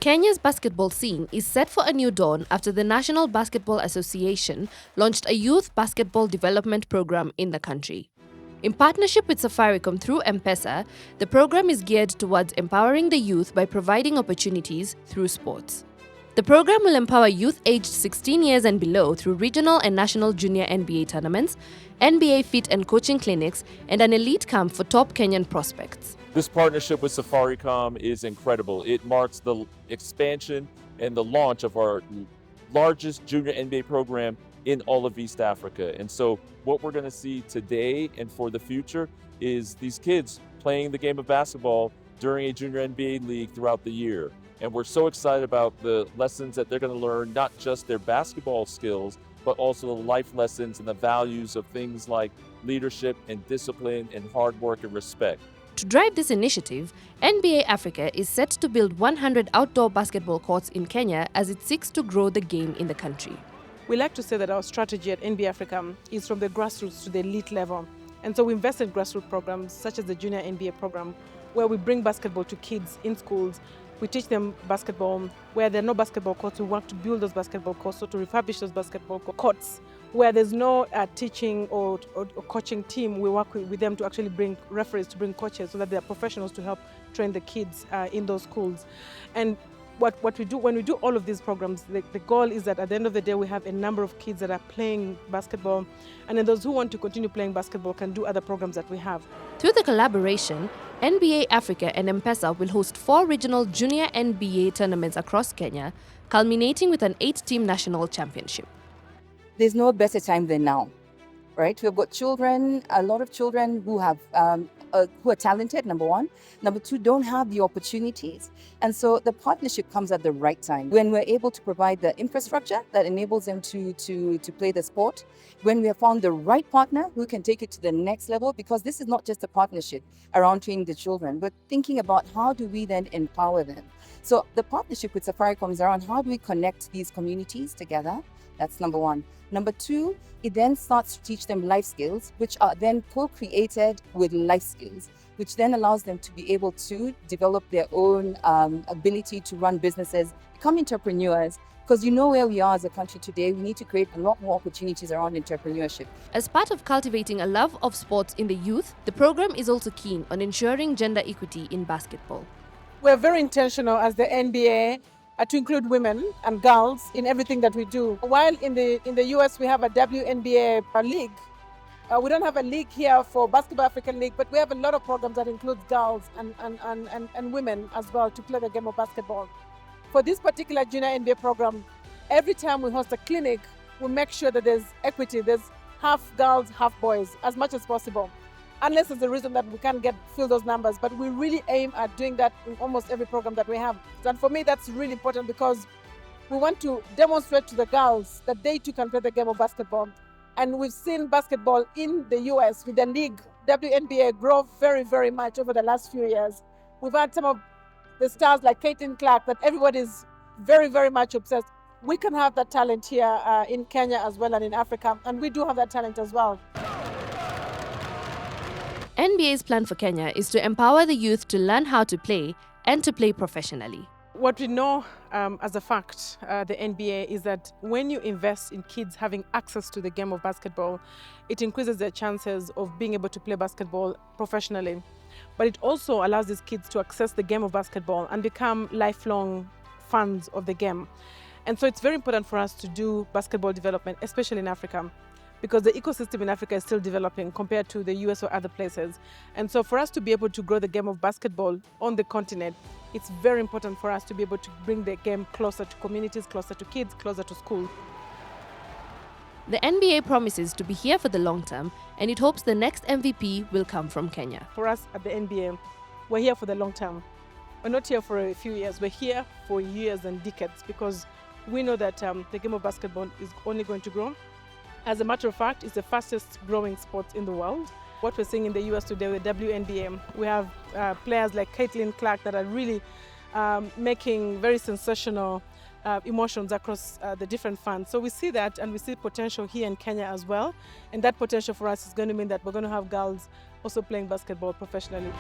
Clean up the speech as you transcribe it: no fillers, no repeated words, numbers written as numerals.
Kenya's basketball scene is set for a new dawn after the National Basketball Association launched a youth basketball development program in the country. In partnership with Safaricom through M-PESA, the program is geared towards empowering the youth by providing opportunities through sports. The program will empower youth aged 16 years and below through regional and national junior NBA tournaments, NBA fit and coaching clinics, and an elite camp for top Kenyan prospects. This partnership with Safaricom is incredible. It marks the expansion and the launch of our largest junior NBA program in all of East Africa. And so what we're going to see today and for the future is these kids playing the game of basketball during a junior NBA league throughout the year. And we're so excited about the lessons that they're going to learn, not just their basketball skills, but also the life lessons and the values of things like leadership and discipline and hard work and respect. To drive this initiative, NBA Africa is set to build 100 outdoor basketball courts in Kenya as it seeks to grow the game in the country. We like to say that our strategy at NBA Africa is from the grassroots to the elite level. And so we invest in grassroots programs such as the Junior NBA program, where we bring basketball to kids in schools. We teach them basketball. Where there are no basketball courts, we work to build those basketball courts, so to refurbish those basketball courts. Where there's no teaching or coaching team, we work with them to actually bring referees, to bring coaches, so that they are professionals to help train the kids in those schools. And what we do, when we do all of these programs, the goal is that at the end of the day, we have a number of kids that are playing basketball, and then those who want to continue playing basketball can do other programs that we have. Through the collaboration, NBA Africa and M-PESA will host 4 regional junior NBA tournaments across Kenya, culminating with an 8-team national championship. There's no better time than now, right? We've got children, a lot of children who are talented, number one. Number two, don't have the opportunities. And so the partnership comes at the right time. When we're able to provide the infrastructure that enables them to play the sport, when we have found the right partner who can take it to the next level, because this is not just a partnership around training the children, but thinking about how do we then empower them. So the partnership with Safaricom is around how do we connect these communities together. That's number one. Number two, it then starts to teach them life skills, which are then co-created with life skills, which then allows them to be able to develop their own ability to run businesses, become entrepreneurs, because you know where we are as a country today, we need to create a lot more opportunities around entrepreneurship. As part of cultivating a love of sports in the youth, the program is also keen on ensuring gender equity in basketball. We're very intentional as the NBA to include women and girls in everything that we do. While in the US we have a WNBA league, we don't have a league here for Basketball African League, but we have a lot of programs that include girls and women as well to play the game of basketball. For this particular Junior NBA program, every time we host a clinic, we make sure that there's equity, there's half girls, half boys, as much as possible. Unless there's a reason that we can't fill those numbers, but we really aim at doing that in almost every program that we have. And for me, that's really important because we want to demonstrate to the girls that they too can play the game of basketball. And we've seen basketball in the US with the league, WNBA, grow very, very much over the last few years. We've had some of the stars like Caitlin Clark that everybody's very, very much obsessed. We can have that talent here in Kenya as well and in Africa, and we do have that talent as well. NBA's plan for Kenya is to empower the youth to learn how to play and to play professionally. What we know as a fact, the NBA, is that when you invest in kids having access to the game of basketball, it increases their chances of being able to play basketball professionally. But it also allows these kids to access the game of basketball and become lifelong fans of the game. And so it's very important for us to do basketball development, especially in Africa, because the ecosystem in Africa is still developing compared to the US or other places. And so for us to be able to grow the game of basketball on the continent, it's very important for us to be able to bring the game closer to communities, closer to kids, closer to school. The NBA promises to be here for the long term, and it hopes the next MVP will come from Kenya. For us at the NBA, we're here for the long term. We're not here for a few years, we're here for years and decades, because we know that the game of basketball is only going to grow. As a matter of fact, it's the fastest growing sport in the world. What we're seeing in the US today with WNBA, we have players like Caitlin Clark that are really making very sensational emotions across the different fans. So we see that, and we see potential here in Kenya as well. And that potential for us is going to mean that we're going to have girls also playing basketball professionally.